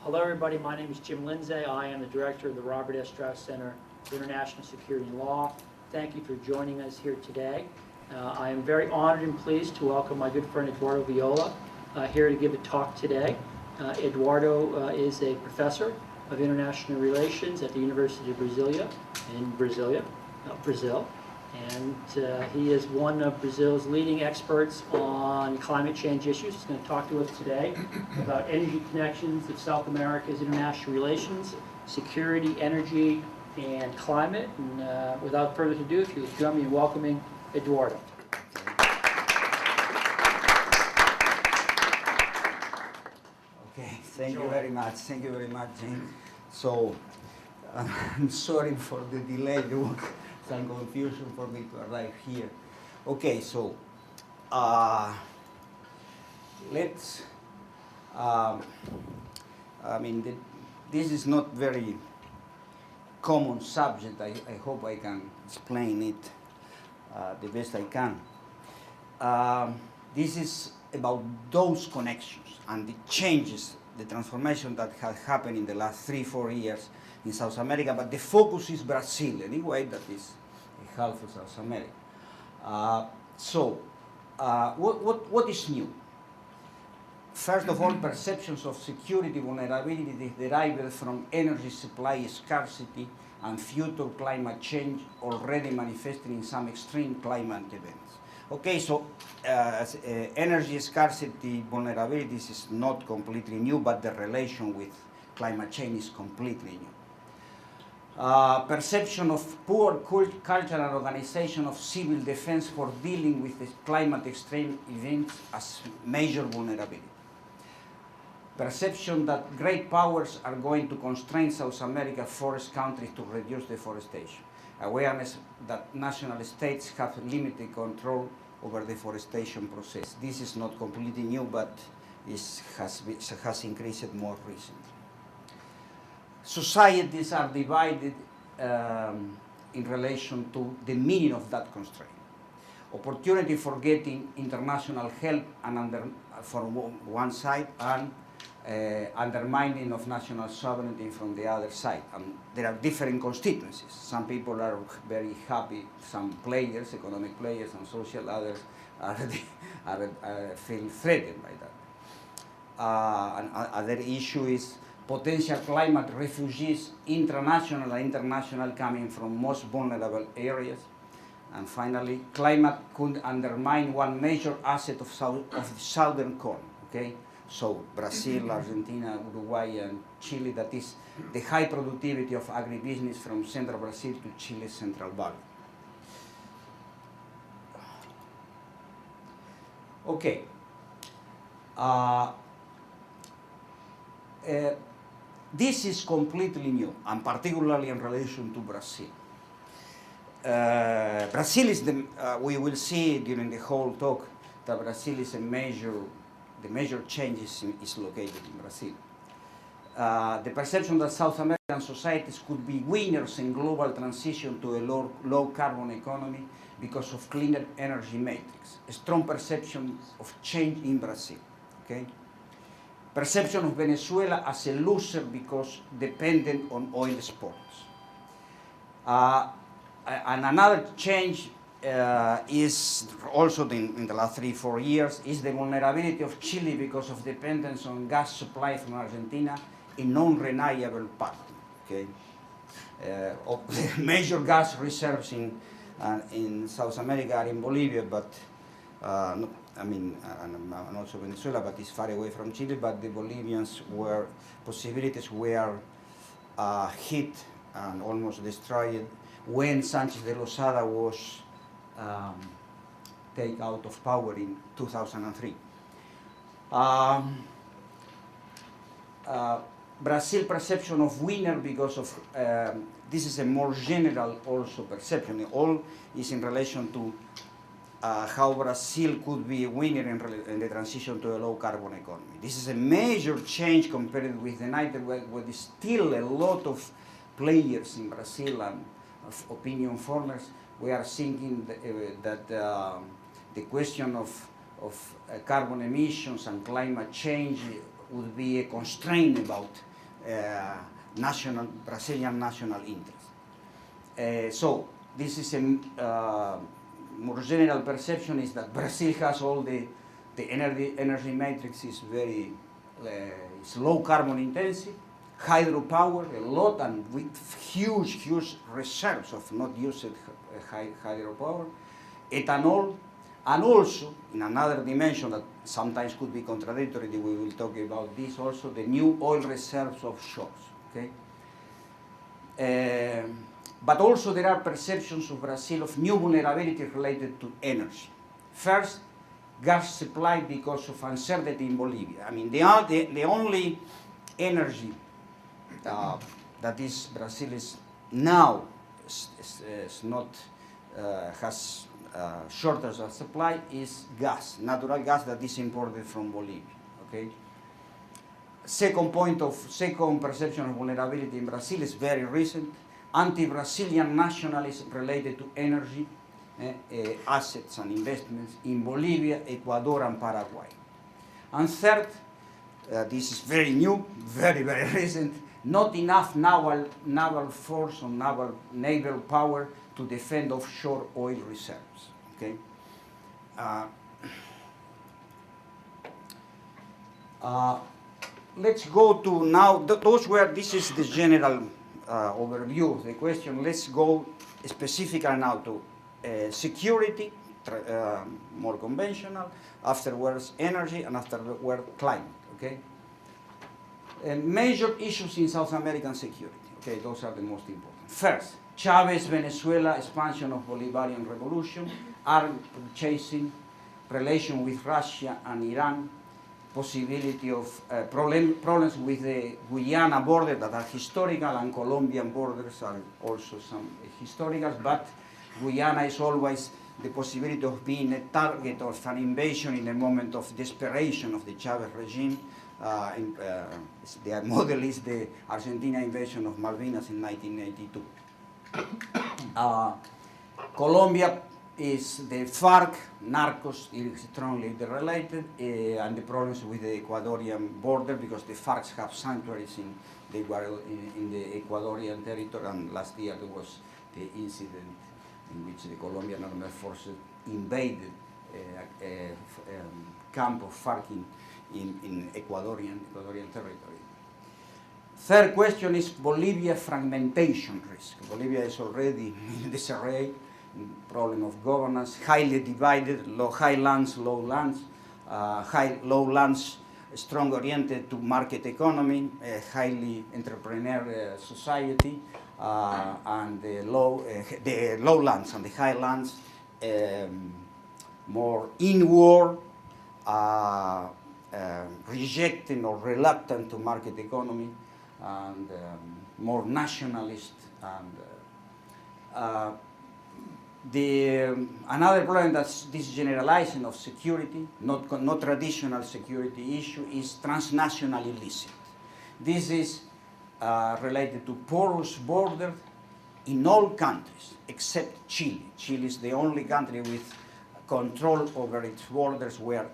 Hello everybody, my name is Jim Lindsay. I am the director of the Robert S. Strauss Center for International Security and Law. Thank you for joining us here today. I am very honored and pleased to welcome my good friend Eduardo Viola here to give a talk today. Eduardo is a professor of international relations at the University of Brasilia in Brazil. And he is one of Brazil's leading experts on climate change issues. He's going to talk to us today about energy connections of South America's international relations, security, energy, and climate. And without further ado, if you would join me in welcoming Eduardo. Okay, thank you very much. Thank you very much, James. So, I'm sorry for the delay. There was some confusion for me to arrive here. Okay, so let's. This is not very common subject. I hope I can explain it the best I can. This is about those connections and the changes, the transformation that has happened in the last 3-4 years in South America, but the focus is Brazil, anyway, that is half of South America. What is new? First of all, perceptions of security vulnerability derived from energy supply scarcity and future climate change already manifesting in some extreme climate events. Okay, so energy scarcity vulnerabilities is not completely new, but the relation with climate change is completely new. Perception of poor cultural organization of civil defense for dealing with the climate extreme events as major vulnerability. Perception that great powers are going to constrain South America forest countries to reduce deforestation. Awareness that national states have limited control over the deforestation process. This is not completely new, but this has increased more recently. Societies are divided in relation to the meaning of that constraint. Opportunity for getting international help and from one side, and undermining of national sovereignty from the other side. There are different constituencies. Some people are very happy, some players, economic players and social, others feel threatened by that. Another issue is potential climate refugees, international and international, coming from most vulnerable areas. And finally, climate could undermine one major asset of the southern cone, okay? So Brazil, Argentina, Uruguay, and Chile, that is the high productivity of agribusiness from central Brazil to Chile's Central Valley. Okay. This is completely new, and particularly in relation to Brazil. Brazil is we will see during the whole talk that Brazil is the major changes is located in Brazil. The perception that South American societies could be winners in global transition to a low carbon economy because of cleaner energy matrix. A strong perception of change in Brazil. Okay? Perception of Venezuela as a loser because dependent on oil exports. And another change is also in the last 3-4 years is the vulnerability of Chile because of dependence on gas supply from Argentina, a non-reliable partner. Okay, major gas reserves in South America are in Bolivia, but and also Venezuela, but it's far away from Chile. But the Bolivians possibilities were hit and almost destroyed when Sanchez de Lozada was taken out of power in 2003. Brazil perception of winner because of this is a more general also perception. All is in relation to how Brazil could be a winner in the transition to a low carbon economy. This is a major change compared with the United where there's still a lot of players in Brazil and opinion formers. We are thinking that the question of carbon emissions and climate change would be a constraint about Brazilian national interest. So this is a more general perception is that Brazil has all the energy matrix is very it's low carbon intensive, hydropower a lot, and with huge reserves of not used hydropower, ethanol, and also in another dimension that sometimes could be contradictory, we will talk about this also, the new oil reserves offshore. Okay? But also there are perceptions of Brazil of new vulnerability related to energy. First, gas supply because of uncertainty in Bolivia. I mean, the only energy that is Brazil is now is not has shortage of supply is gas, natural gas that is imported from Bolivia. Okay. Second perception of vulnerability in Brazil is very recent. Anti-Brazilian nationalism related to energy, assets and investments in Bolivia, Ecuador, and Paraguay. And third, this is very new, very recent, not enough naval force or naval power to defend offshore oil reserves. Okay. Let's go to now. This is the general overview of the question. Let's go specifically now to security, more conventional. Afterwards, energy, and afterwards, climate. Okay. Major issues in South American security. Okay, those are the most important. First, Chavez, Venezuela, expansion of Bolivarian revolution, arms purchasing, relation with Russia and Iran, possibility of problems with the Guyana border that are historical, and Colombian borders are also some historical, but Guyana is always the possibility of being a target of an invasion in a moment of desperation of the Chavez regime. The model is the Argentina invasion of Malvinas in 1982. Colombia is the FARC, narcos is strongly related, and the problems with the Ecuadorian border because the FARC have sanctuaries in the Ecuadorian territory, and last year there was the incident in which the Colombian armed forces invaded a camp of FARC in Ecuadorian territory. Third question is Bolivia fragmentation risk. Bolivia is already in disarray, problem of governance, highly divided, high lands, low lands, low lands strong oriented to market economy, a highly entrepreneurial society, and the low lands and the high lands more inward, rejecting or reluctant to market economy, and more nationalist. And another problem that's this generalizing of security, not traditional security issue, is transnational illicit. This is related to porous border in all countries except Chile. Chile is the only country with control over its borders where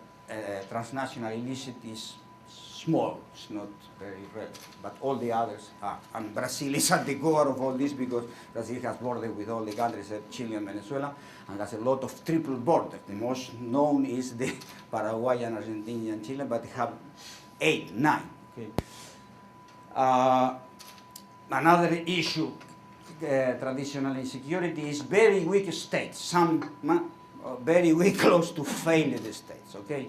transnational illicit is small, it's not very relevant, but all the others are. And Brazil is at the core of all this because Brazil has border with all the countries except Chile and Venezuela, and has a lot of triple borders. The most known is the Paraguayan, Argentinian, Chile, but they have 8, 9. Okay. Another issue, traditional insecurity, is very weak states, some very weak, close to failed states, okay,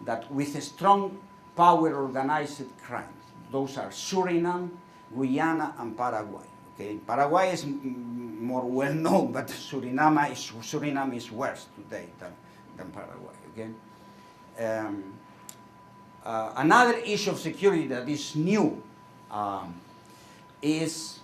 that with a strong power organized crime. Those are Suriname, Guyana, and Paraguay. Okay, Paraguay is more well known, but Suriname is worse today than Paraguay. Okay. Another issue of security that is new is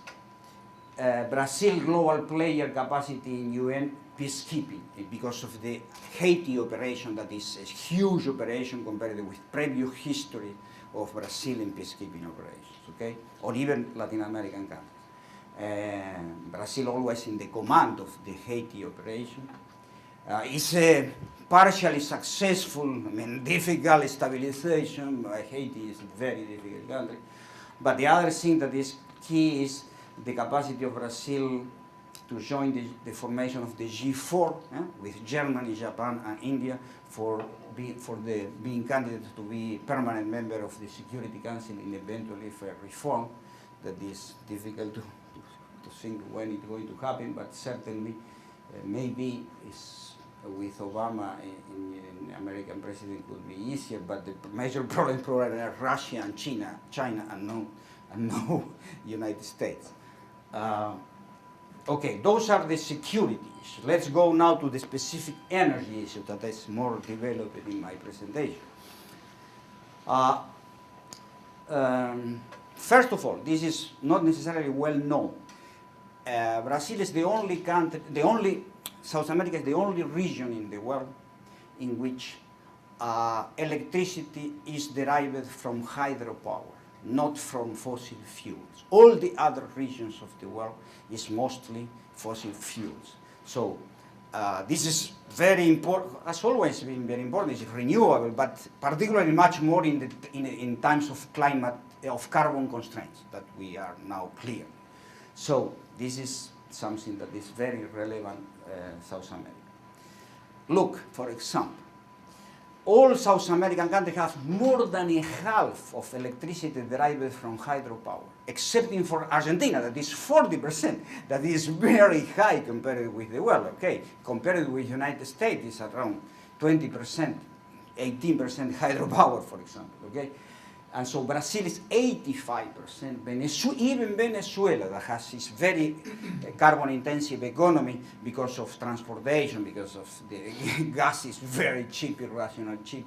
Brazil global player capacity in UN peacekeeping because of the Haiti operation that is a huge operation compared with previous history of Brazil in peacekeeping operations, okay, or even Latin American countries. Brazil always in the command of the Haiti operation. It's a partially successful, difficult stabilization. Haiti is a very difficult country, But the other thing that is key is the capacity of Brazil to join the formation of the G4 with Germany, Japan, and India for being candidate to be permanent member of the Security Council in eventually for reform. That is difficult to think when it's going to happen, but certainly maybe is with Obama in American president could be easier, but the major problem probably are Russia and China and no United States. Okay, those are the security issues. Let's go now to the specific energy issue that is more developed in my presentation. First of all, this is not necessarily well known. Brazil is the only country, South America is the only region in the world in which electricity is derived from hydropower, not from fossil fuels. All the other regions of the world is mostly fossil fuels. So this is very important, has always been very important, it's renewable, but particularly much more in times of climate, of carbon constraints that we are now clear. So this is something that is very relevant South America. Look, for example, all South American countries have more than a half of electricity derived from hydropower, excepting for Argentina, that is 40%. That is very high compared with the world, okay? Compared with the United States, it's around 20%, 18% hydropower, for example, okay? And so Brazil is 85%. Even Venezuela, that has this very carbon-intensive economy because of transportation, because of the gas is very cheap, irrational cheap,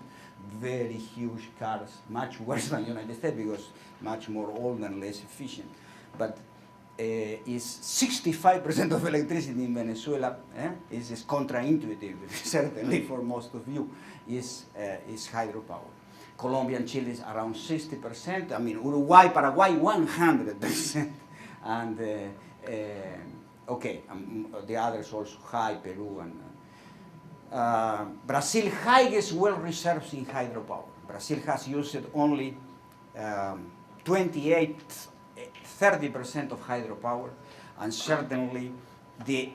very huge cars, much worse than the United States because much more old and less efficient. But is 65% of electricity in Venezuela is counterintuitive, certainly for most of you, is hydropower. Colombia and Chile is around 60%. I mean, Uruguay, Paraguay, 100%. And okay, the others also high, Peru and Brazil highest well reserves in hydropower. Brazil has used only 30% of hydropower, and certainly the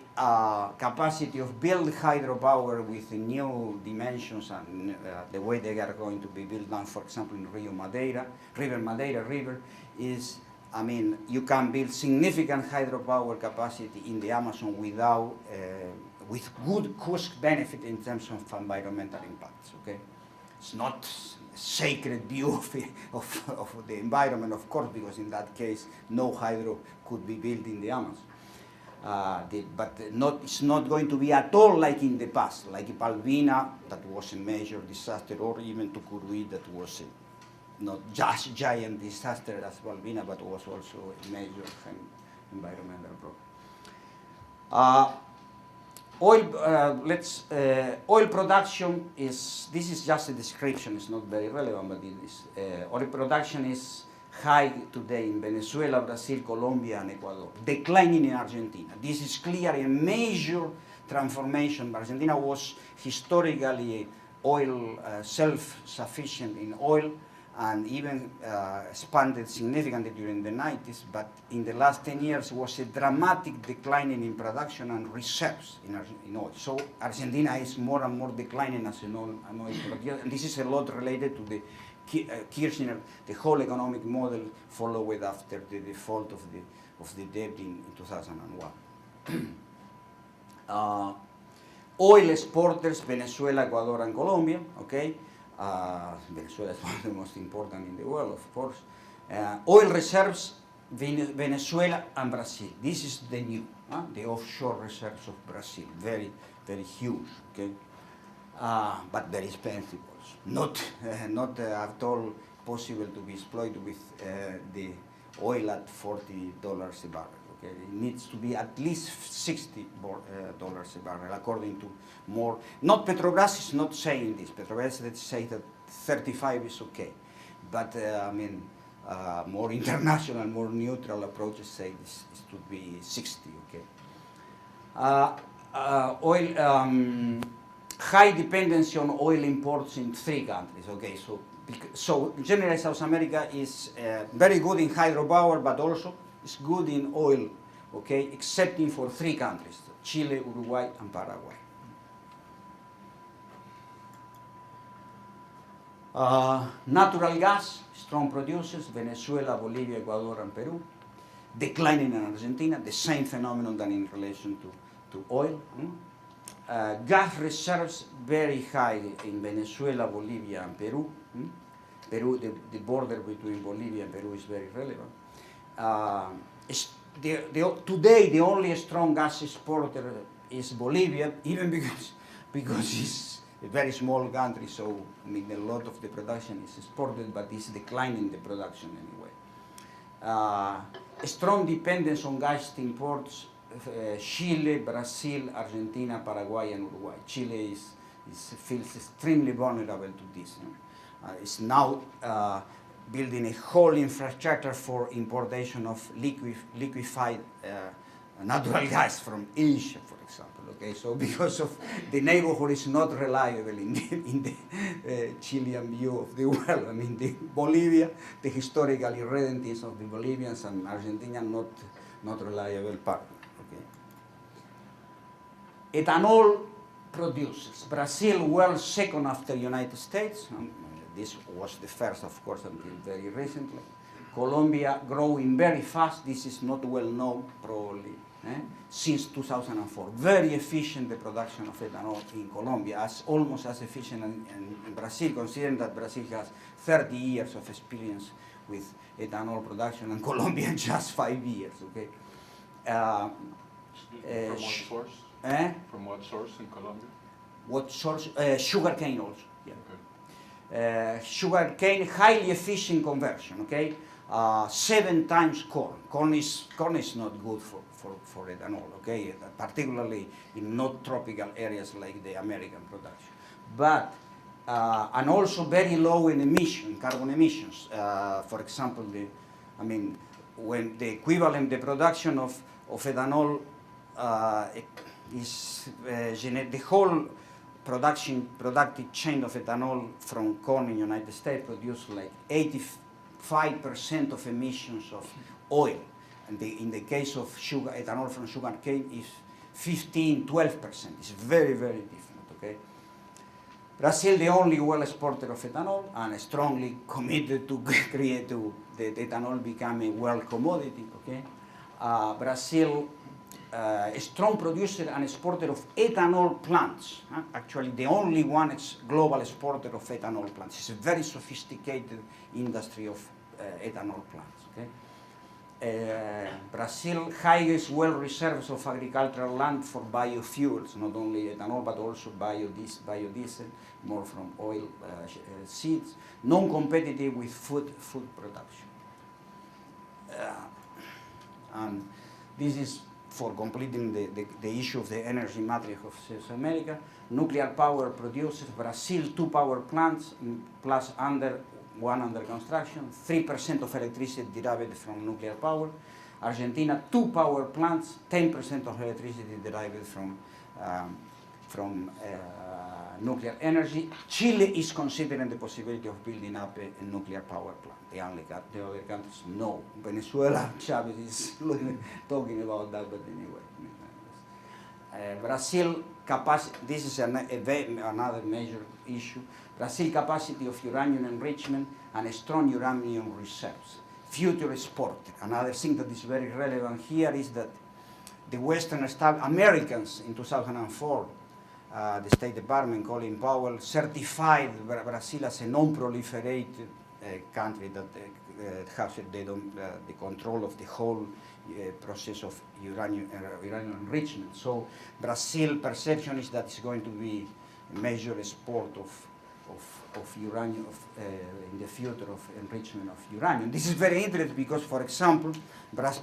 capacity of build hydropower with the new dimensions and the way they are going to be built now, for example, in Madeira River is, I mean, you can build significant hydropower capacity in the Amazon without, with good cost benefit in terms of environmental impacts, okay? It's not a sacred view of the environment, of course, because in that case, no hydro could be built in the Amazon. But it's not going to be at all like in the past, like Palvina, that was a major disaster, or even Tucuruí, that was not just giant disaster as Palvina, but was also a major environmental problem. Oil production is, this is just a description, it's not very relevant, but it is, oil production is high today in Venezuela, Brazil, Colombia, and Ecuador, declining in Argentina. This is clearly a major transformation. Argentina was historically oil self-sufficient in oil, and even expanded significantly during the 90s, but in the last 10 years was a dramatic decline in production and reserves in oil. So Argentina is more and more declining as an oil producer, and this is a lot related to the Kirchner, the whole economic model followed after the default of the debt in 2001. Oil exporters, Venezuela, Ecuador, and Colombia, okay? Venezuela is one of the most important in the world, of course. Oil reserves, Venezuela and Brazil. This is the new, the offshore reserves of Brazil, very, very huge, okay? But very expensive also. Not at all possible to be exploited with the oil at $40 a barrel. Okay? It needs to be at least $60 a barrel, according to more. Not Petrobras is not saying this. Petrobras let's say that 35 is okay, but I mean more international, more neutral approaches say this should be 60. Okay. Oil. High dependency on oil imports in 3 countries. Okay, so So generally South America is very good in hydropower, but also is good in oil, okay, excepting for 3 countries, Chile, Uruguay, and Paraguay. Natural gas, strong producers, Venezuela, Bolivia, Ecuador, and Peru. Declining in Argentina, the same phenomenon than in relation to oil. Gas reserves very high in Venezuela, Bolivia, and Peru. Peru, the border between Bolivia and Peru is very relevant. Today, the only strong gas exporter is Bolivia, even because it's a very small country, so I mean, a lot of the production is exported, but it's declining the production anyway. A strong dependence on gas imports, Chile, Brazil, Argentina, Paraguay, and Uruguay. Chile feels extremely vulnerable to this. It's now building a whole infrastructure for importation of liquefied natural gas from Asia, for example. Okay, so because of the neighborhood is not reliable in the Chilean view of the world. I mean, Bolivia, the historical irredentities of the Bolivians and Argentinians, not reliable partner. Okay. Ethanol producers. Brazil, world second after United States. This was the first, of course, until very recently. Colombia growing very fast. This is not well known, probably, since 2004. Very efficient, the production of ethanol in Colombia, almost as efficient in Brazil, considering that Brazil has 30 years of experience with ethanol production, and Colombia just 5 years. Okay. From what source? From what source in Colombia? What source? Sugarcane also. Yeah. Okay. Sugarcane, highly efficient conversion. Okay, 7 times corn. Corn is not good for ethanol. Okay, particularly in not tropical areas like the American production. But and also very low in carbon emissions. For example, when the equivalent, the production of ethanol is the whole productive chain of ethanol from corn in the United States produce like 85% of emissions of oil. And in the case of ethanol from sugarcane is 12%. It's very, very different. Okay. Brazil, the only world exporter of ethanol, and strongly committed to create the ethanol become a world commodity. Okay. Brazil, a strong producer and exporter of ethanol plants. Actually, the only one global exporter of ethanol plants. It's a very sophisticated industry of ethanol plants. Okay. Brazil, highest well reserves of agricultural land for biofuels, not only ethanol but also biodiesel, more from oil seeds. Non-competitive with food production. And this is for completing the issue of the energy matrix of South America. Nuclear power producers, Brazil 2 power plants plus one under construction, 3% of electricity derived from nuclear power. Argentina 2 power plants, 10% of electricity derived from nuclear energy. Chile is considering the possibility of building up a nuclear power plant. The other countries, no. Venezuela, Chavez is talking about that, but anyway. Brazil capacity, this is another major issue. Brazil capacity of uranium enrichment and strong uranium reserves. Future exporter. Another thing that is very relevant here is that the Western Americans in 2004, the State Department, Colin Powell, certified Brazil as a non-proliferated country that has the control of the whole process of uranium enrichment. So Brazil perception is that it's going to be a major export of uranium in the future, of enrichment of uranium. This is very interesting because, for example,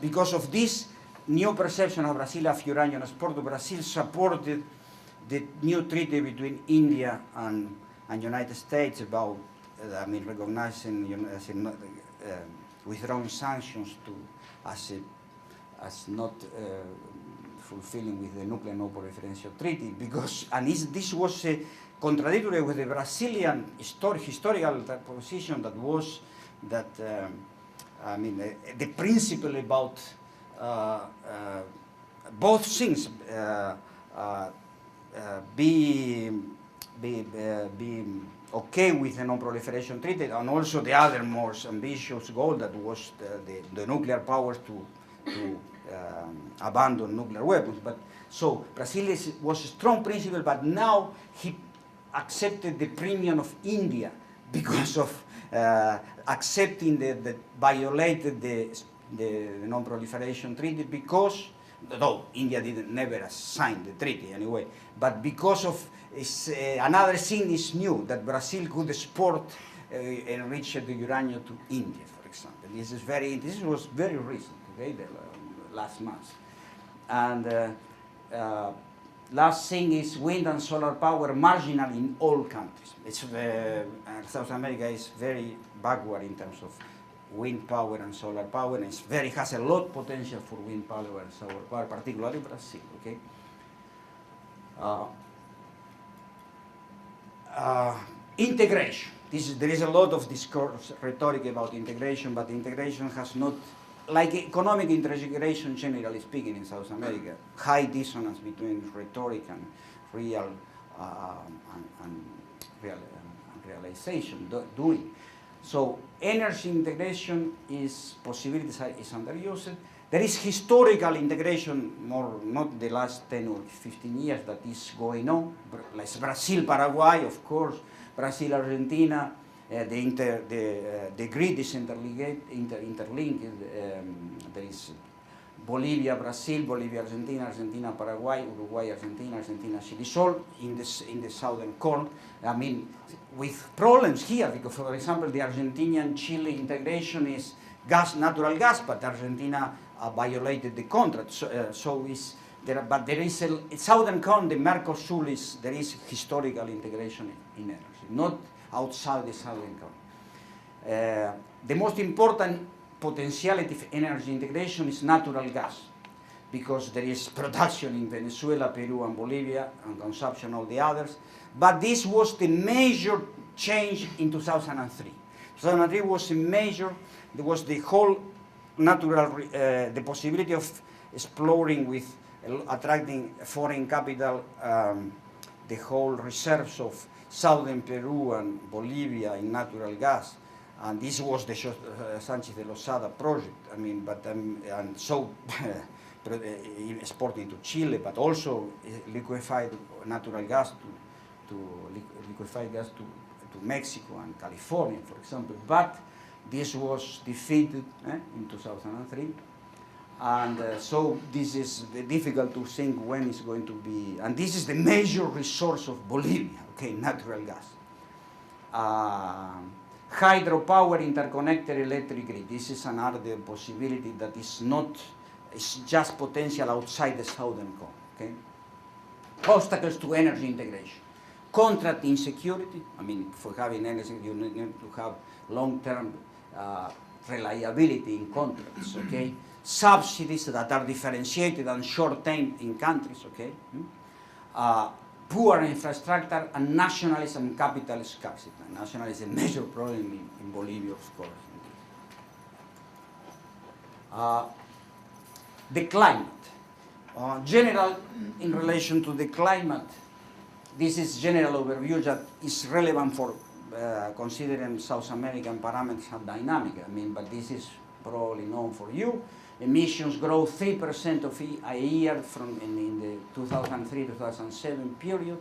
because of this new perception of Brazil of uranium export, Brazil supported the new treaty between India and United States about, recognizing, withdrawing sanctions as not fulfilling with the Nuclear Non-Proliferation Treaty, because this was contradictory with the Brazilian historical position that was that, the principle about both things be okay with the non-proliferation treaty, and also the other most ambitious goal that was the nuclear powers to abandon nuclear weapons. But so Brazil was a strong principle, but now he accepted the premium of India because of accepting the violated the non-proliferation treaty, because though India never signed the treaty anyway, but because of another thing is new, that Brazil could export enriched uranium to India, for example. This was very recent, okay, last month. And last thing is wind and solar power marginal in all countries. South America is very backward in terms of wind power and solar power, and has a lot potential for wind power and solar power, particularly Brazil. Okay. Integration. There is a lot of discourse, rhetoric about integration, but integration has not, like economic integration, generally speaking, in South America, high dissonance between rhetoric and real realization doing. So energy integration is possibilities is underused. There is historical integration, more not the last 10 or 15 years, that is going on. Like Brazil, Paraguay, of course, Brazil, Argentina. The grid is interlinked. There is Bolivia, Brazil, Bolivia, Argentina, Argentina, Paraguay, Uruguay, Argentina, Argentina, Chile. It's all in the southern corner. I mean, with problems here, because, for example, the Argentinian-Chile integration is natural gas, but Argentina violated the contract. But there is a southern corner, the Mercosur, there is historical integration in energy, not outside the southern corner. The most important potentiality of energy integration is natural gas, because there is production in Venezuela, Peru, and Bolivia, and consumption of the others. But this was the major change in 2003. 2003 was a major, there was the whole natural, the possibility of exploring with, attracting foreign capital, the whole reserves of southern Peru and Bolivia in natural gas. And this was the Sanchez de Lozada project. I mean, but and so exporting to Chile, but also liquefied natural gas liquefied gas to Mexico and California, for example. But this was defeated in 2003, and so this is difficult to think when it's going to be. And this is the major resource of Bolivia. Okay, natural gas. Hydropower interconnected electric grid. This is another possibility that is not, it's just potential outside the southern cone. Okay? Obstacles to energy integration. Contract insecurity. I mean, for having energy, you need to have long-term reliability in contracts. Okay? Subsidies that are differentiated and short-term in countries. Okay? Poor infrastructure and nationalism and capital scarcity. Nationalism is a major problem in Bolivia, of course. The climate. General, in relation to the climate, this is general overview that is relevant for considering South American parameters and dynamic. I mean, but this is probably known for you. Emissions grow 3% of a year from in the 2003-2007 period,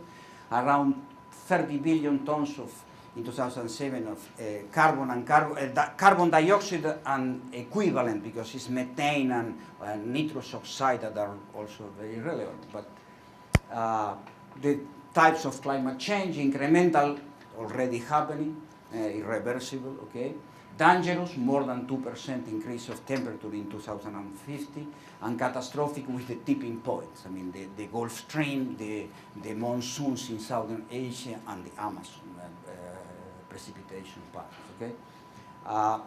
around 30 billion tons of in 2007 of carbon dioxide and equivalent, because it's methane and nitrous oxide that are also very relevant. But the types of climate change, incremental, already happening, irreversible, okay? Dangerous, more than 2% increase of temperature in 2050, and catastrophic with the tipping points. I mean, the Gulf Stream, the monsoons in Southern Asia, and the Amazon precipitation patterns, okay?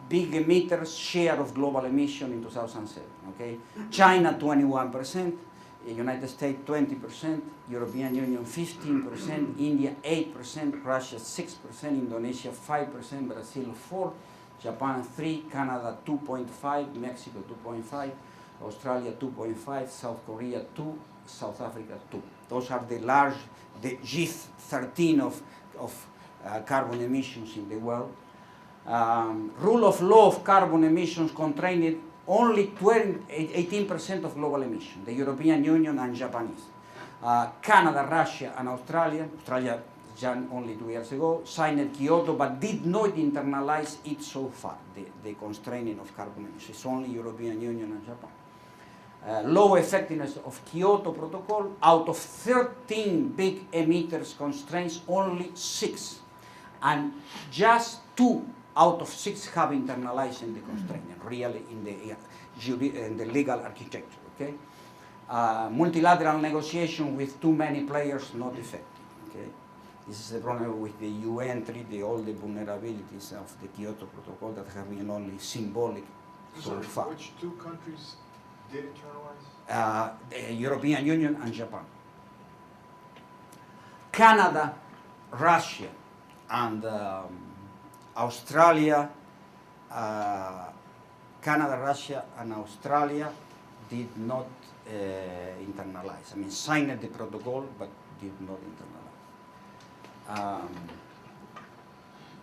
Big emitters, share of global emission in 2007, okay? China, 21%, United States 20%, European Union 15%, India 8%, Russia 6%, Indonesia 5%, Brazil 4%, Japan 3%, Canada 2.5%, Mexico 2.5%, Australia 2.5%, South Korea 2%, South Africa 2%. Those are the G13 of carbon emissions in the world. Rule of law of carbon emissions contained only 18% of global emissions, the European Union and Japanese. Canada, Russia, and Australia only 2 years ago, signed Kyoto but did not internalize it so far, the constraining of carbon emissions. It's only European Union and Japan. Low effectiveness of Kyoto Protocol, out of 13 big emitters constraints, only 6. And just 2 out of 6 have internalized in the constraint, really in the legal architecture. Okay? Multilateral negotiation with too many players, not effective. Okay? This is the problem with the UN treaty, all the vulnerabilities of the Kyoto Protocol that have been only symbolic so far. Which 2 countries did internalize? The European Union and Japan. Canada, Russia, and Australia, Canada, Russia, and Australia did not internalize. I mean, signed the protocol, but did not internalize.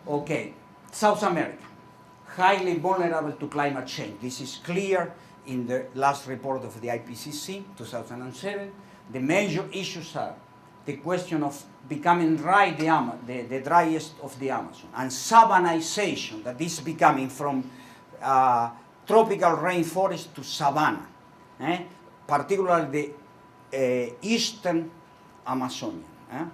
Okay, South America, highly vulnerable to climate change. This is clear in the last report of the IPCC, 2007. The major issues are the question of becoming dry, the driest of the Amazon, and savannization, that is becoming from tropical rainforest to savanna, particularly the eastern Amazonian,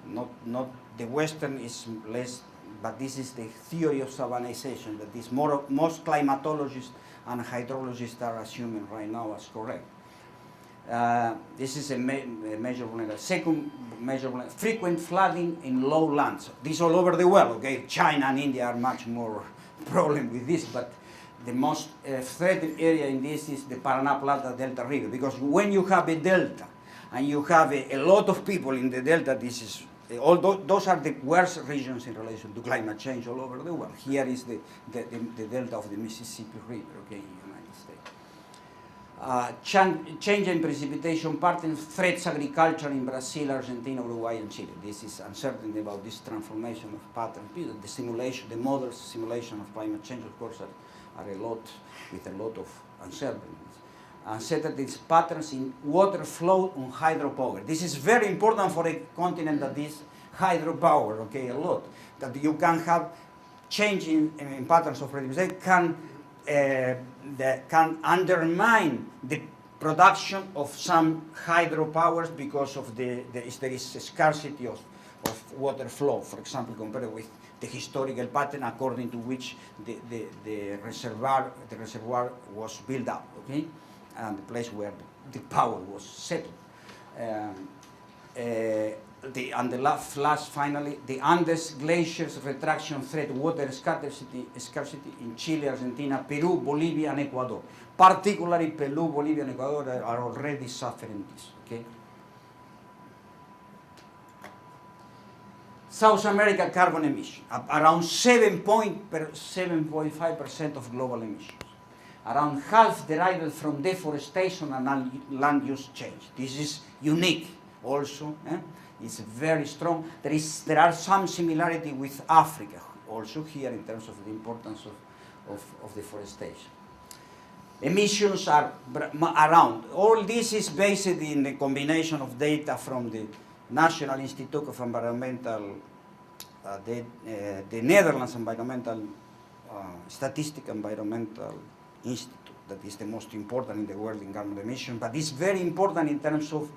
not the western is less, but this is the theory of savannization that is most climatologists and hydrologists are assuming right now as correct. This is a major vulnerability. Second major vulnerability, frequent flooding in lowlands. This all over the world, okay? China and India are much more problem with this, but the most threatened area in this is the Paraná-Plata Delta River, because when you have a delta and you have a lot of people in the delta, this is, those are the worst regions in relation to climate change all over the world. Here is the delta of the Mississippi River, okay, in the United States. Change in precipitation patterns threats agriculture in Brazil, Argentina, Uruguay, and Chile. This is uncertainty about this transformation of patterns. The simulation, the models simulation of climate change, of course, are a lot of uncertainties. Uncertainties patterns in water flow on hydropower. This is very important for a continent that is hydropower. Okay, a lot that you can have change in patterns of precipitation that can undermine the production of some hydropowers because of there is a scarcity of water flow, for example, compared with the historical pattern according to which the reservoir was built up, okay, and the place where the power was settled. And the last finally, the Andes glaciers retraction threat water scarcity in Chile, Argentina, Peru, Bolivia, and Ecuador. Particularly Peru, Bolivia, and Ecuador are already suffering this. Okay. South America carbon emission, around 7.5% of global emissions. Around half derived from deforestation and land use change. This is unique also. It's very strong. There are some similarity with Africa also here in terms of the importance of deforestation. Emissions are around. All this is based in the combination of data from the National Institute of Environmental, the Netherlands Environmental Statistic Environmental Institute, that is the most important in the world in carbon emission, but it's very important in terms of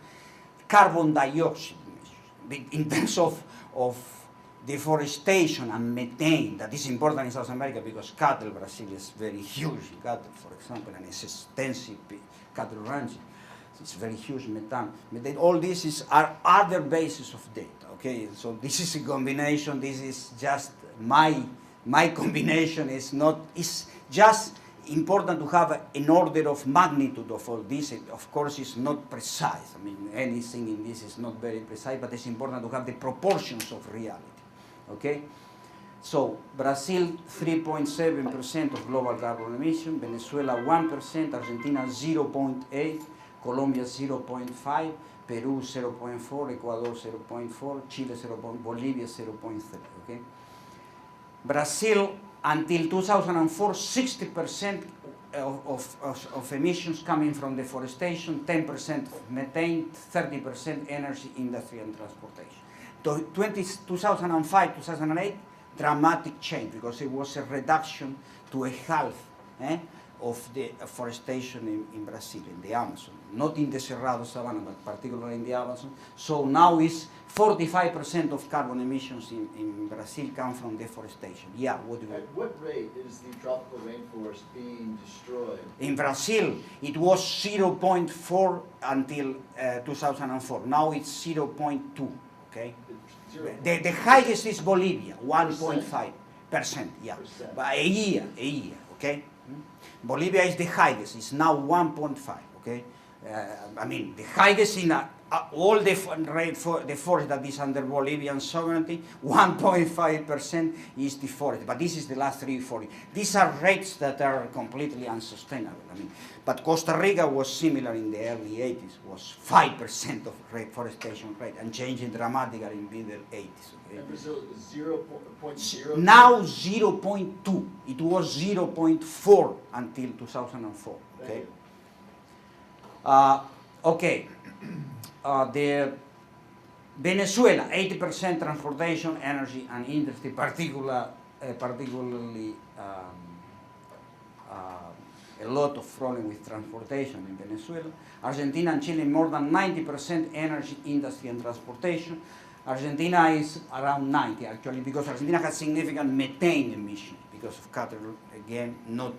carbon dioxide emissions, in terms of deforestation and methane. That is important in South America because cattle, Brazil is very huge in cattle, for example, and it's extensive cattle ranching. It's very huge methane. All this are other bases of data. Okay, so this is a combination. This is just my combination. It's not. It's just important to have an order of magnitude of all this. Of course, it's not precise. I mean, anything in this is not very precise, but it's important to have the proportions of reality. Okay? So, Brazil, 3.7% of global carbon emission, Venezuela, 1%, Argentina, 0.8%, Colombia, 0.5%, Peru, 0.4%, Ecuador, 0.4%, Chile, 0.1%, Bolivia, 0.3%. Okay? Brazil, until 2004, 60% of emissions coming from deforestation, 10% methane, 30% energy, industry, and transportation. 2005, 2008, dramatic change because it was a reduction to a half of the afforestation in Brazil, in the Amazon. Not in the Cerrado savanna, but particularly in the Amazon. So now it's 45% of carbon emissions in Brazil come from deforestation. Yeah, what do you... At what rate is the tropical rainforest being destroyed? In Brazil, it was 0.4 until 2004. Now it's 0.2, okay? The highest is Bolivia, 1.5%, yeah. But a year, okay? Bolivia is the highest, it's now 1.5, okay? I mean, the highest in all the forest that is under Bolivian sovereignty, 1.5% is the forest. But this is the last 3-4 years. These are rates that are completely unsustainable. I mean, but Costa Rica was similar in the early 80s, was 5% of reforestation rate, and changing dramatically in the middle 80s. Okay? And Brazil is 0.0? Now 0.2. It was 0.4 until 2004. Okay. Okay. The Venezuela, 80% transportation, energy, and industry, particularly a lot of problem with transportation in Venezuela. Argentina and Chile, more than 90% energy, industry, and transportation. Argentina is around 90 actually, because Argentina has significant methane emissions because of cattle, again, not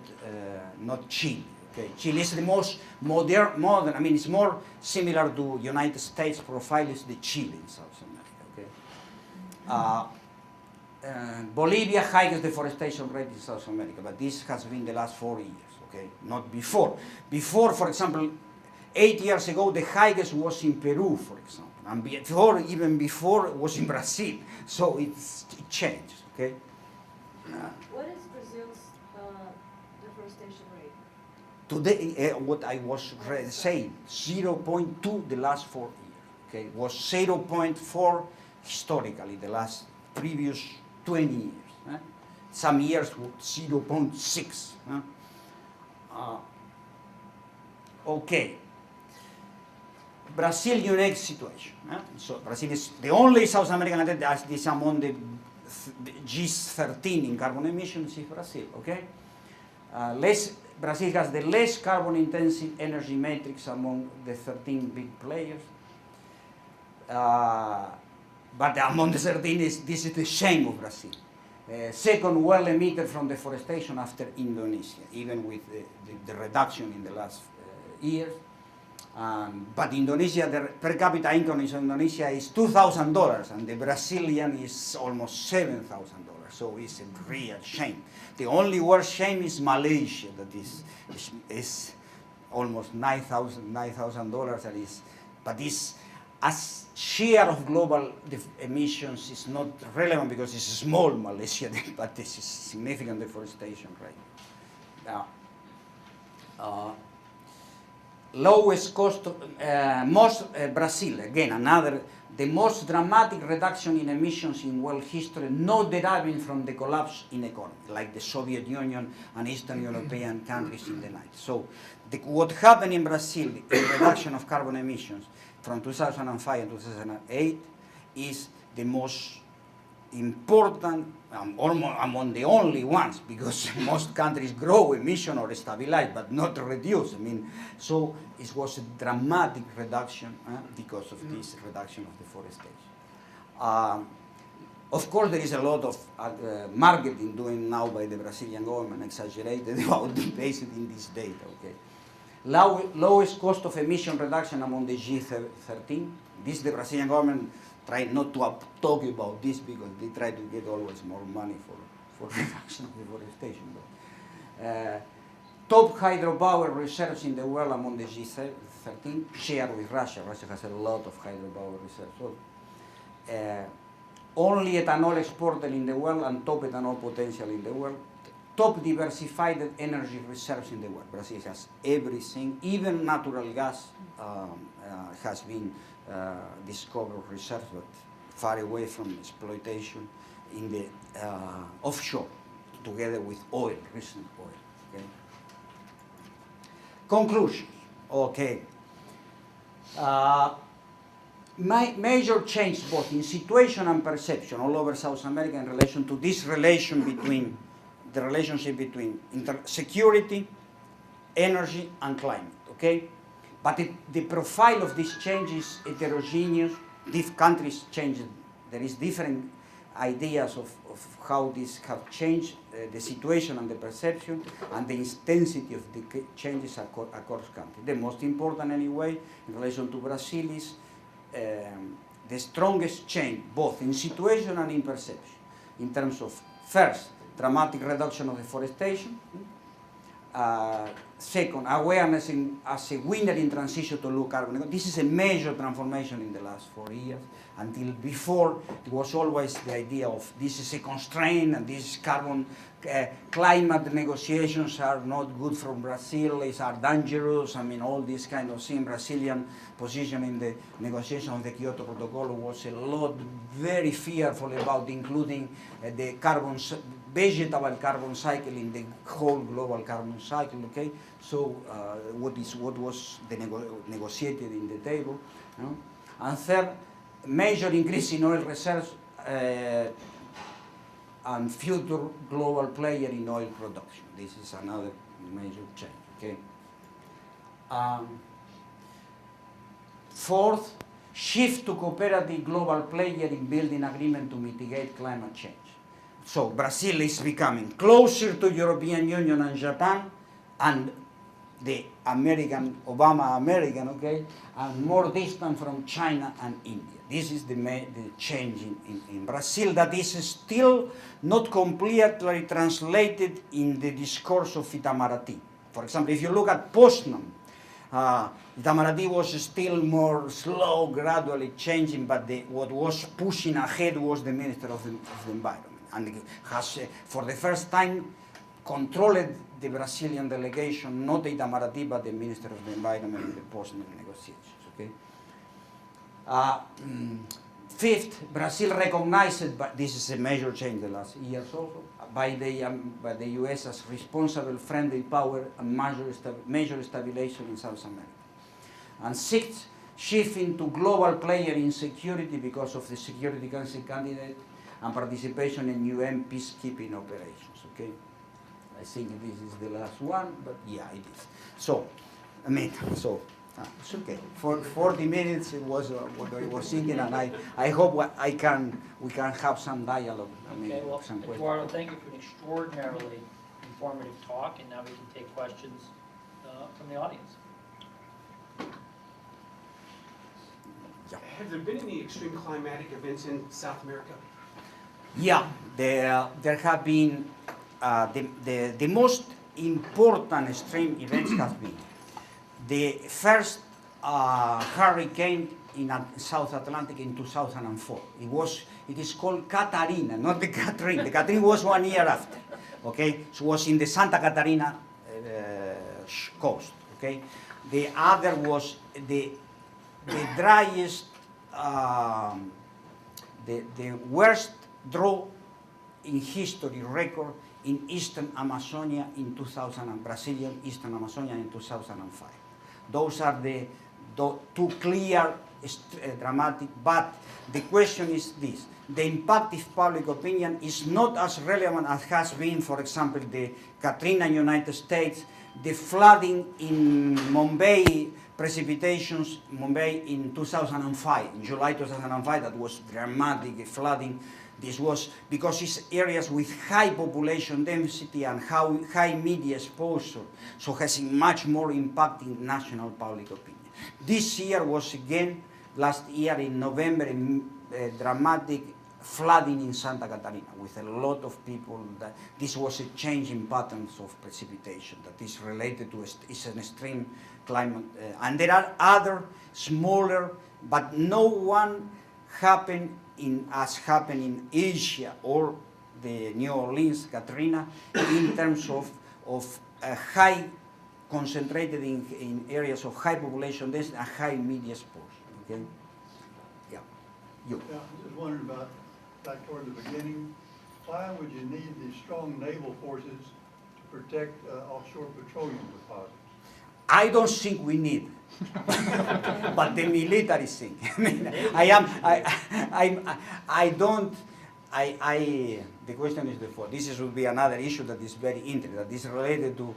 Chile. Okay. Chile is the most modern, I mean, it's more similar to United States profile is the Chile in South America. Okay. Bolivia, highest deforestation rate in South America, but this has been the last 4 years, okay, not before. Before, for example, 8 years ago, the highest was in Peru, for example, and before, even before, it was in Brazil, so it changed, okay. What is Brazil's deforestation rate? Today, what I was saying, 0.2 the last 4 years. Okay, was 0.4 historically the last previous 20 years. Some years 0.6. Okay. Brazil unique situation. So Brazil is the only South American that is among the G13 in carbon emissions is Brazil. Okay. Brazil has the less carbon-intensive energy matrix among the 13 big players. But among the 13, this is the shame of Brazil. Second well emitter from deforestation after Indonesia, even with the reduction in the last years. But Indonesia, the per capita income in Indonesia is $2,000, and the Brazilian is almost $7,000. So it's a real shame. The only worst shame is Malaysia, that is almost $9,000, but this as share of global emissions is not relevant because it's small Malaysia, but this is significant deforestation rate. Lowest cost, Brazil, again, the most dramatic reduction in emissions in world history, not deriving from the collapse in economy, like the Soviet Union and Eastern European countries in the 90s. So what happened in Brazil, the reduction of carbon emissions from 2005 and 2008 is the most important, among the only ones, because most countries grow emission or stabilize, but not reduce. I mean, so it was a dramatic reduction because of this reduction of deforestation. Of course, there is a lot of marketing doing now by the Brazilian government, exaggerated about based in this data. Okay, lowest cost of emission reduction among the G13. This the Brazilian government try not to talk about this because they try to get always more money for reduction of deforestation. top hydropower reserves in the world among the G13, shared with Russia. Russia has a lot of hydropower reserves. So, only ethanol exported in the world and top ethanol potential in the world. Top diversified energy reserves in the world. Brazil has everything, even natural gas has been discovered reserves, but far away from exploitation in the offshore, together with oil, recent oil. Okay? Conclusions. Okay. Major change both in situation and perception all over South America in relation to this relation between the relationship between security, energy, and climate. Okay, but the profile of this change is heterogeneous. These countries change. There is different ideas of how these have changed the situation and the perception and the intensity of the changes across countries. The most important, anyway, in relation to Brazil is the strongest change, both in situation and in perception, in terms of, first, dramatic reduction of deforestation, second, awareness as a winner in transition to low carbon. This is a major transformation in the last 4 years. Until before, it was always the idea of this is a constraint and this climate negotiations are not good for Brazil, these are dangerous. I mean, all this kind of thing. Brazilian position in the negotiation of the Kyoto Protocol was a lot very fearful about including the vegetable carbon cycle in the whole global carbon cycle. Okay, so what was negotiated in the table, you know? And third, major increase in oil reserves and future global player in oil production. This is another major change. Okay. Fourth, shift to cooperative global player in building agreement to mitigate climate change. So Brazil is becoming closer to European Union and Japan, and the Obama-American, okay, and more distant from China and India. This is the change in Brazil that is still not completely translated in the discourse of Itamaraty. For example, if you look at Poznan, Itamaraty was still more slow, gradually changing, but what was pushing ahead was the Minister of the Environment. And has, for the first time, controlled the Brazilian delegation, not the Itamaraty, but the Minister of the Environment in the Poznan negotiations. Okay. Fifth, Brazil recognized, but this is a major change the last years also, by the U.S. as responsible, friendly power and major stabilization in South America. And sixth, shifting to global player in security because of the Security Council candidate and participation in UN peacekeeping operations. Okay, I think this is the last one, but yeah, it is. So, I mean, so. It's okay. For 40 minutes, it was what I was thinking, and I hope we can have some dialogue. Okay, well, Eduardo, thank you for an extraordinarily informative talk, and now we can take questions from the audience. Yeah. Have there been any extreme climatic events in South America? Yeah, there have been the most important extreme events have been the first hurricane in South Atlantic in 2004. It is called Catarina, not the Katrina. The Katrina was 1 year after. Okay, so it was in the Santa Catarina coast. Okay, the other was the driest, the worst drought in history record in Eastern Amazonia in 2000, Brazilian Eastern Amazonia in 2005. Those are the two clear, dramatic, but the question is this. The impact of public opinion is not as relevant as has been, for example, the Katrina in the United States, the flooding in Mumbai, precipitations Mumbai in 2005, in July 2005, that was dramatic flooding. This was because it's areas with high population density and high media exposure, so has much more impact in national public opinion. This year was again, last year in November, a dramatic flooding in Santa Catarina with a lot of people. That this was a change in patterns of precipitation that is related to is an extreme climate. And there are other smaller, but no one happened as happened in Asia or the New Orleans Katrina in terms of high concentrated in areas of high population density and high media spores. Okay? Yeah. You. Yeah, I just wondering about, back toward the beginning, why would you need these strong naval forces to protect offshore petroleum deposits? I don't think we need, but the military think. I mean, the question is before. This would be another issue that is very interesting, that is related to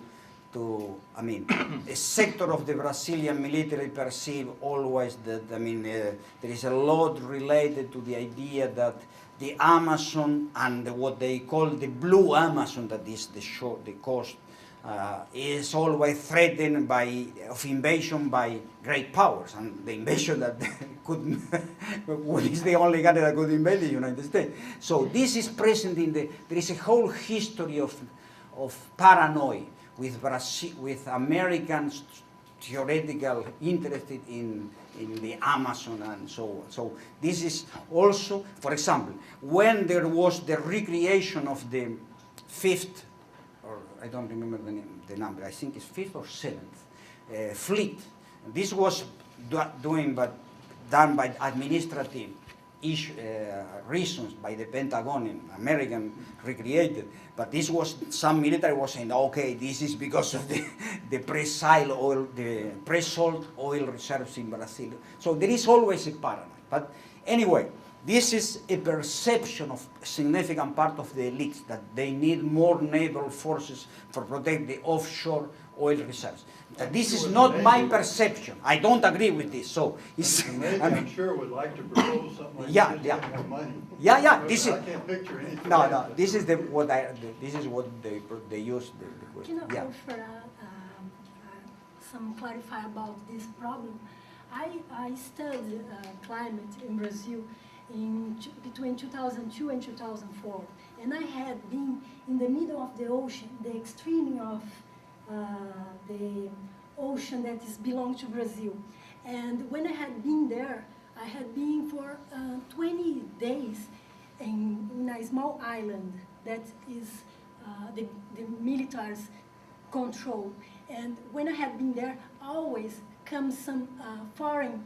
I mean, a sector of the Brazilian military perceive always that, I mean, there is a lot related to the idea that the Amazon and what they call the blue Amazon, that is the coast, is always threatened of invasion by great powers, and the invasion that could is the only country that could invade the United States. So this is present there is a whole history of paranoia with Americans theoretical interested in the Amazon and so on. So this is also, for example, when there was the recreation of the fifth, or I don't remember the number, I think it's fifth or seventh fleet. This was done by administrative reasons by the Pentagon and American recreated, but this was, some military was saying, okay, this is because of the pre-salt oil reserves in Brazil. So there is always a paranoia. But anyway, this is a perception of a significant part of the elites that they need more naval forces for protect the offshore oil reserves. This is not my perception. I don't agree with this. So it's, The Navy, I'm sure, would like to propose something like Yeah, this yeah. to get more money. Yeah. But This is I can't picture anything. no. This is what they use the question. Can I Yeah. offer some clarify about this problem? I studied climate in Brazil between 2002 and 2004, and I had been in the middle of the ocean, the extreme of the ocean that is belong to Brazil. And when I had been there, I had been for 20 days in a small island that is the military's control. And when I had been there, always comes some foreign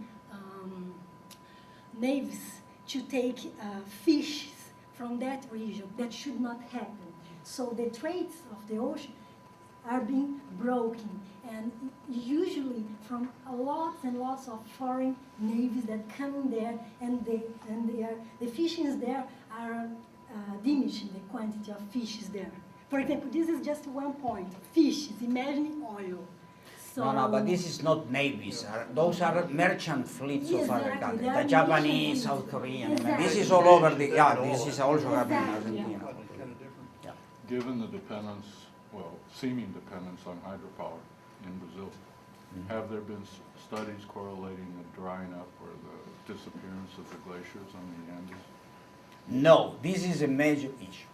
navies to take fish from that region. That should not happen. So the trades of the ocean are being broken, and usually from lots and lots of foreign navies that come there, and the fishes there are diminishing the quantity of fishes there. For example, this is just one point. Fishes, imagine oil. So, No, but this is not navies. Those are merchant fleets of other Exactly, countries. they The are Japanese, merchant South fleets. Korean. Exactly. This is all over the. Yeah, this is also happening in Exactly. Argentina. But it's kind of different. Given the dependence, well, seeming dependence on hydropower in Brazil, have there been studies correlating the drying up or the disappearance of the glaciers on the Andes? No, this is a major issue.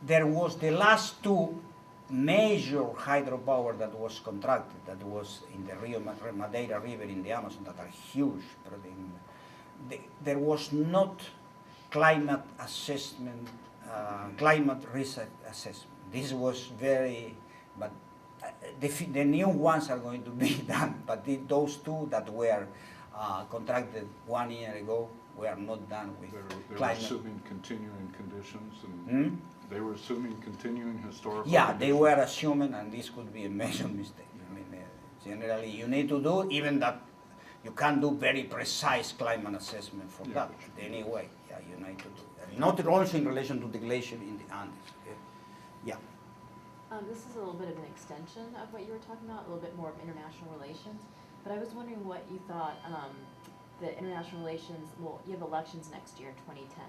There was the last two major hydropower that was contracted, that was in the Madeira River in the Amazon, that are huge. There was not climate assessment, climate risk assessment. This was very, but the new ones are going to be done, but those two that were contracted 1 year ago were not done with They were climate. assuming continuing conditions, and they were assuming continuing historical Yeah, they conditions. were assuming, and this could be a major mistake. I mean, generally, you need to do, even that you can't do very precise climate assessment for Yeah. that. Anyway, yeah, you need to do that. Not also in relation to the glacier in the Andes. Okay? Yeah. This is a little bit of an extension of what you were talking about, a little bit more of international relations. But I was wondering what you thought the international relations, well, you have elections next year in 2010.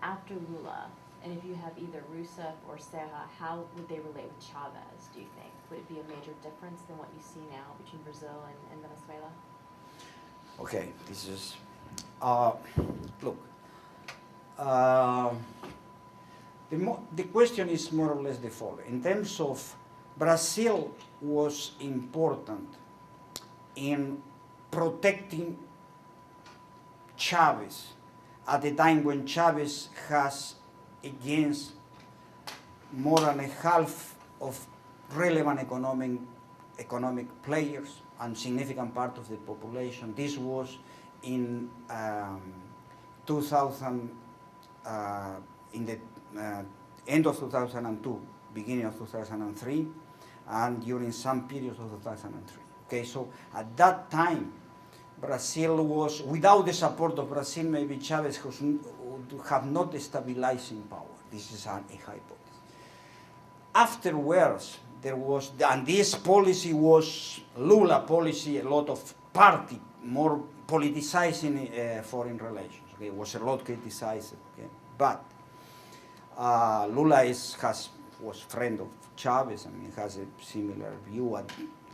After Lula, and if you have either Rousseff or Serra, how would they relate with Chavez, do you think? Would it be a major difference than what you see now between Brazil and Venezuela? Okay, this is, look, the question is more or less the following. In terms of Brazil was important in protecting Chavez at the time when Chavez has against more than a half of relevant economic players and significant part of the population. This was in 2000, in the end of 2002, beginning of 2003, and during some periods of 2003. Okay, so at that time, Brazil was, without the support of Brazil, maybe Chavez would have not stabilized in power. This is a hypothesis. Afterwards, there was, and this policy was Lula policy, a lot of party, more politicizing foreign relations. Okay, it was a lot criticized. Okay, but Lula was friend of Chavez. I mean, has a similar view. I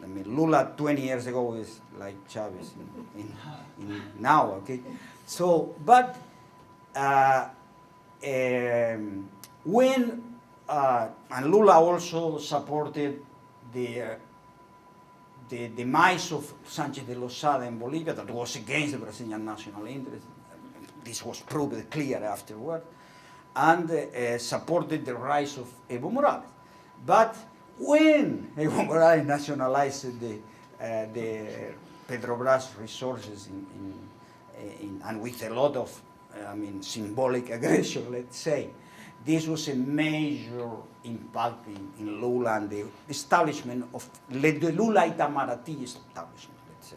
mean, Lula 20 years ago is like Chavez in now. Okay, so but when and Lula also supported the demise of Sanchez de Lozada in Bolivia, that was against the Brazilian national interest. This was proved clear afterward, and supported the rise of Evo Morales. But when Evo Morales nationalized the Petrobras resources and with a lot of, symbolic aggression, let's say, this was a major impact in Lula and the establishment of the Lula Itamaraty establishment, let's say.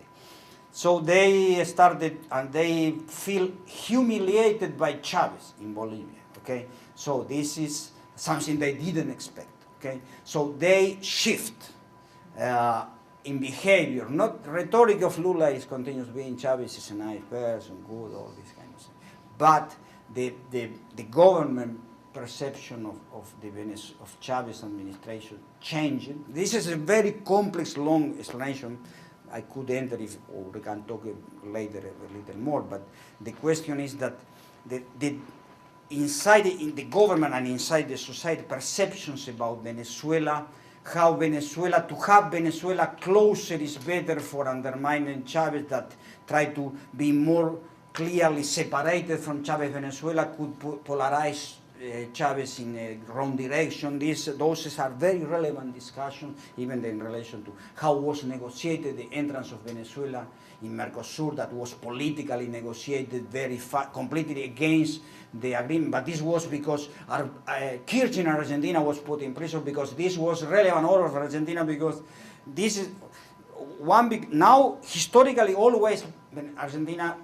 So they started, and they feel humiliated by Chavez in Bolivia, okay? So this is something they didn't expect, okay? So they shift in behavior, not rhetoric of Lula is continuous being Chavez is a nice person, good, all this kind of stuff. But the government perception of Chavez administration changing. This is a very complex, long explanation. I could enter if, or we can talk later a little more, but the question is that inside in the government and inside the society, perceptions about Venezuela, how Venezuela, to have Venezuela closer is better for undermining Chavez, that try to be more clearly separated from Chavez. Venezuela could polarize Chavez in a wrong direction. Those are very relevant discussions, even in relation to how was negotiated the entrance of Venezuela in Mercosur, that was politically negotiated very completely against the agreement. But this was because Kirchner in Argentina was put in prison, because this was relevant all of Argentina, because this is one big, now historically always Argentina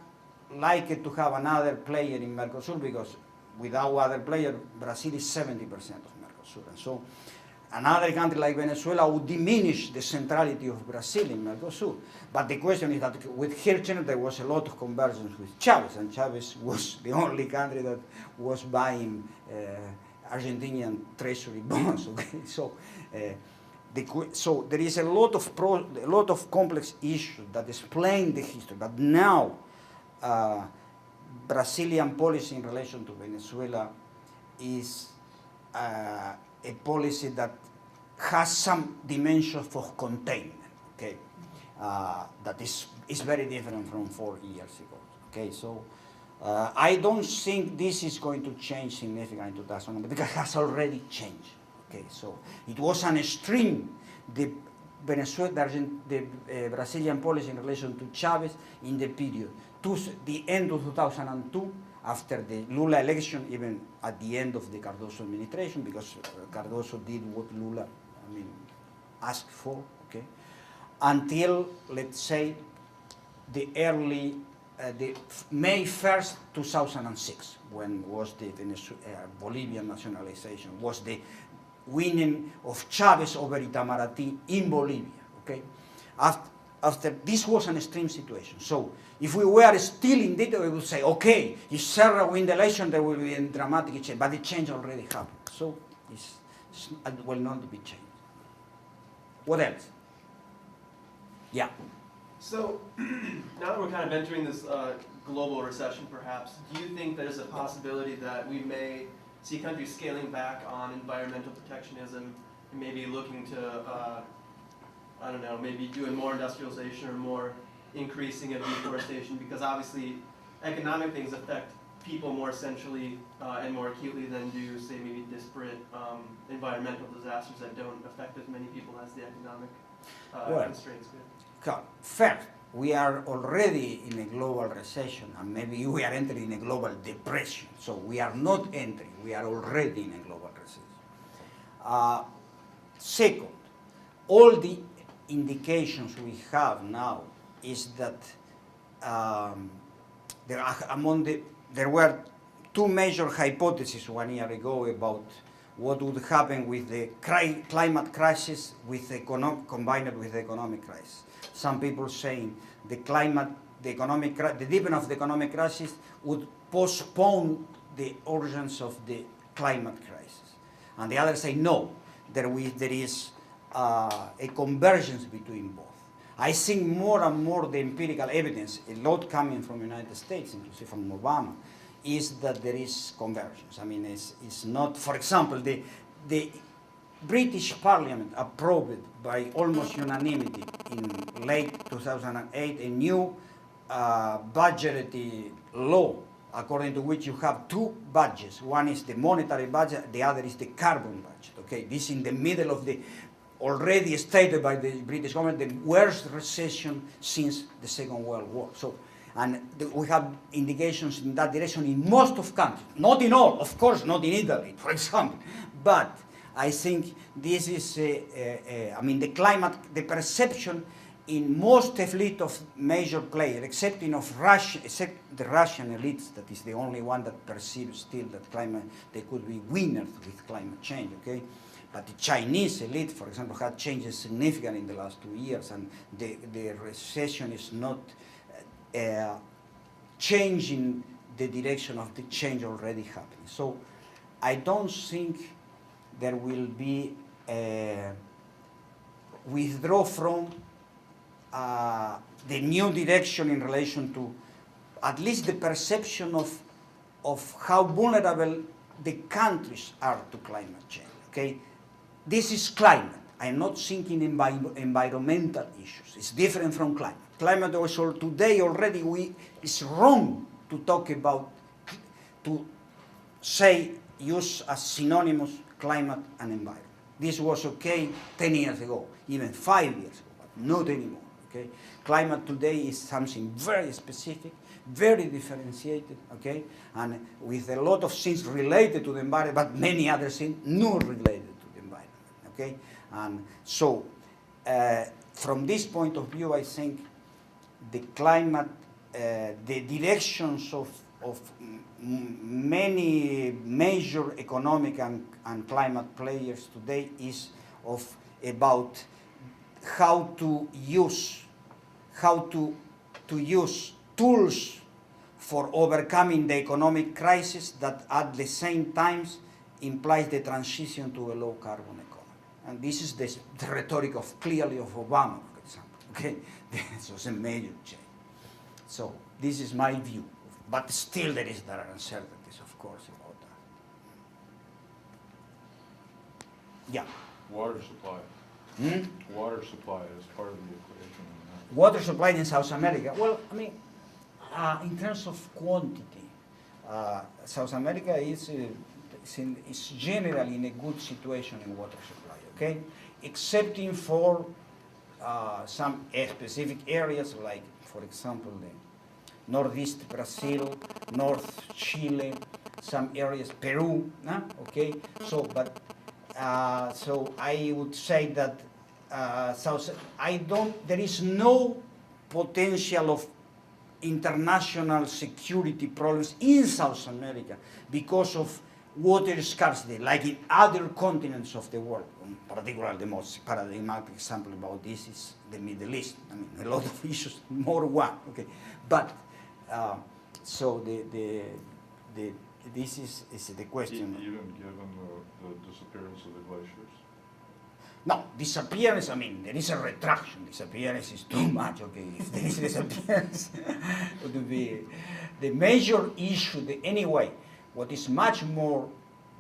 liked to have another player in Mercosur, because without other player, Brazil is 70% of Mercosur. And so another country like Venezuela would diminish the centrality of Brazil in Mercosur. But the question is that with Kirchner, there was a lot of convergence with Chavez, and Chavez was the only country that was buying Argentinian treasury bonds. Okay, so so there is a lot of complex issues that explain the history. But now, Brazilian policy in relation to Venezuela is a policy that has some dimension for containment, okay? That is very different from 4 years ago, okay? So I don't think this is going to change significantly in 2000, because it has already changed, okay? So it was an extreme, the Brazilian policy in relation to Chavez in the period to the end of 2002, after the Lula election, even at the end of the Cardoso administration, because Cardoso did what Lula, asked for, okay, until, let's say, the early, the May 1st, 2006, when was the Bolivian nationalization, was the winning of Chavez over Itamaraty in Bolivia, okay? After this was an extreme situation. So if we were still in detail, we would say, okay, if Serra win the election, there will be a dramatic change. But the change already happened. So it will not be changed. What else? Yeah. So now that we're kind of entering this global recession perhaps, do you think there's a possibility that we may see countries scaling back on environmental protectionism and maybe looking to, I don't know, maybe doing more industrialization or more increasing of deforestation? Because obviously economic things affect people more essentially and more acutely than do, say, maybe disparate environmental disasters that don't affect as many people as the economic constraints could. First, we are already in a global recession, and maybe we are entering a global depression. So we are not entering, we are already in a global recession. Second, all the indications we have now is that there were two major hypotheses 1 year ago about what would happen with the climate crisis combined with the economic crisis. Some people saying the deepening of the economic crisis would postpone the urgence of the climate crisis. And the others say no, there is a convergence between both. I think more and more the empirical evidence, a lot coming from the United States, inclusive from Obama, is that there is convergence. I mean, it's not, for example, the British Parliament approved by almost unanimity in late 2008 a new budgetary law, according to which you have two budgets. One is the monetary budget, the other is the carbon budget. Okay, this in the middle of the already stated by the British government, the worst recession since the Second World War. So, and we have indications in that direction in most of countries, not in all, of course, not in Italy, for example. But I think this is, I mean, the perception in most elite of major players, except the Russian elites, that is the only one that perceives still that they could be winners with climate change, okay? But the Chinese elite, for example, had changed significantly in the last 2 years, and the recession is not changing the direction of the change already happening. So I don't think there will be a withdraw from the new direction in relation to at least the perception of how vulnerable the countries are to climate change, okay? This is climate. I'm not thinking environmental issues. It's different from climate. Climate also today already it's wrong to talk about, to say, use as synonymous climate and environment. This was okay 10 years ago, even 5 years ago, but not anymore, okay? Climate today is something very specific, very differentiated, okay? And with a lot of things related to the environment, but many other things not related to the environment, okay? And so, from this point of view, I think the climate, the directions of many major economic and climate players today is about how to use tools for overcoming the economic crisis that at the same time implies the transition to a low carbon economy. And this is the rhetoric clearly of Obama, for example. Okay, this was a major change. So this is my view, but still there are uncertainties, of course, about that. Yeah. Water supply. Water supply is part of the equation. Water supply in South America. Well, I mean, in terms of quantity, South America is generally in a good situation in water supply, okay? Excepting for some specific areas like, for example, the Northeast Brazil, North Chile, some areas, Peru, okay? So, but, so I would say that there is no potential of international security problems in South America because of water scarcity, like in other continents of the world. Particularly, the most paradigmatic example about this is the Middle East. I mean, a lot of issues, more one, okay? But, so this is the question. Even given the disappearance of the glaciers? No, disappearance, I mean, there is a retraction. Disappearance is too much, okay? If there is disappearance, it would be the major issue, anyway, what is much more,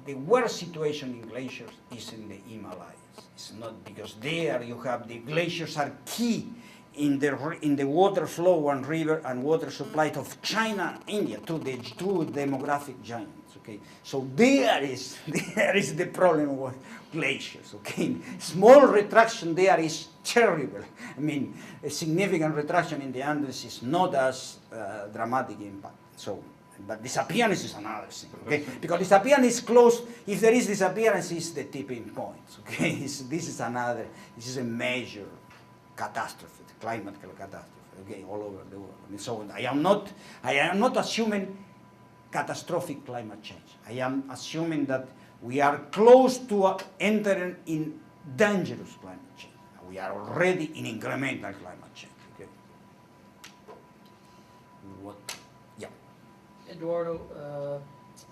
the worst situation in glaciers is in the Himalayas. It's not because there you have, the glaciers are key in the water flow and river and water supply of China, India, to the two demographic giants, okay? So there is the problem with glaciers, okay? Small retraction there is terrible. I mean, a significant retraction in the Andes is not as dramatic impact. So, but disappearance is another thing, okay? Because disappearance is close. If there is disappearance, it's the tipping point, okay? This is a major catastrophe, climate catastrophe, okay, all over the world. I mean, so I am not assuming catastrophic climate change. I am assuming that we are close to entering in dangerous climate change. We are already in incremental climate change, okay? Yeah. Eduardo,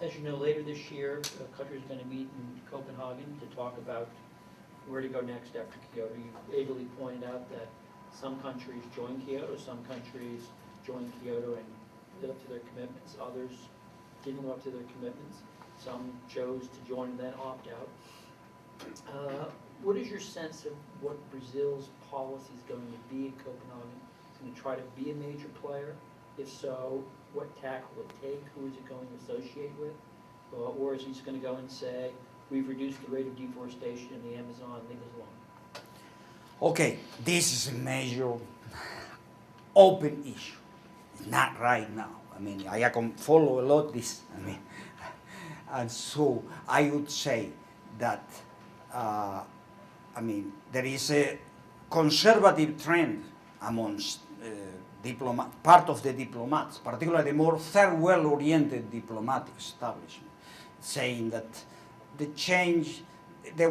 as you know, later this year, the country is going to meet in Copenhagen to talk about where to go next after Kyoto. You ably pointed out that some countries joined Kyoto, some countries joined Kyoto and lived up to their commitments, others didn't live up to their commitments. Some chose to join and then opt out. What is your sense of what Brazil's policy is going to be at Copenhagen? Is it going to try to be a major player? If so, what tack will it take? Who is it going to associate with? Or is he just going to go and say, we've reduced the rate of deforestation in the Amazon, leave us alone? Okay, this is a major open issue. It's not right now. I mean, I can follow a lot this. I mean, and so I would say that, I mean, there is a conservative trend amongst part of the diplomats, particularly the more third world-oriented diplomatic establishment, saying that the change, there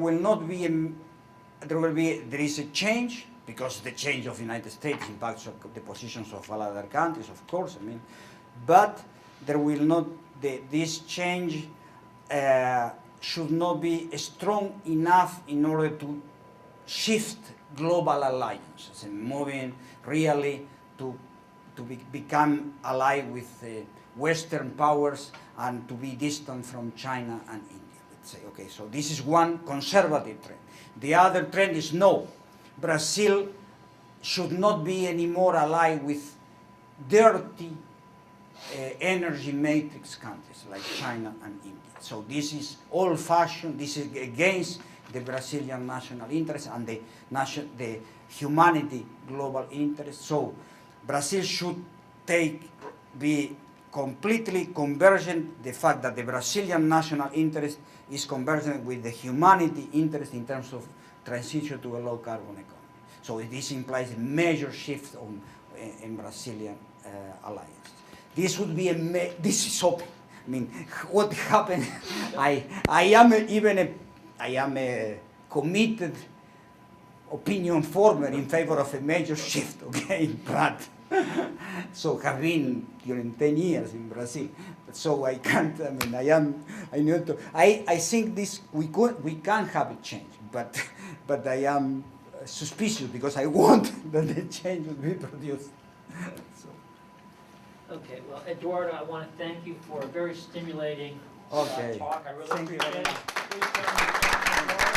is a change because the change of the United States impacts the positions of all other countries, of course, I mean, but there will not, this change should not be strong enough in order to shift global alliances and moving really to become allied with Western powers and to be distant from China and India, let's say. Okay, so this is one conservative trend. The other trend is no, Brazil should not be anymore allied with dirty energy matrix countries like China and India. So this is old-fashioned, this is against the Brazilian national interest and the humanity global interest. So Brazil should be completely convergent, the fact that the Brazilian national interest is convergent with the humanity interest in terms of transition to a low-carbon economy. So this implies a major shift in Brazilian alliance. This would be this is open. I mean, what happened? I am a committed opinion former in favor of a major shift. Okay, but so have been during 10 years in Brazil. So I can't. I mean, I think this we can have a change, but I am suspicious because I want that the change will be produced. So. Okay, well, Eduardo, I want to thank you for a very stimulating Okay. talk. I really Thank you very appreciate much. it. Please join me in thanking Eduardo.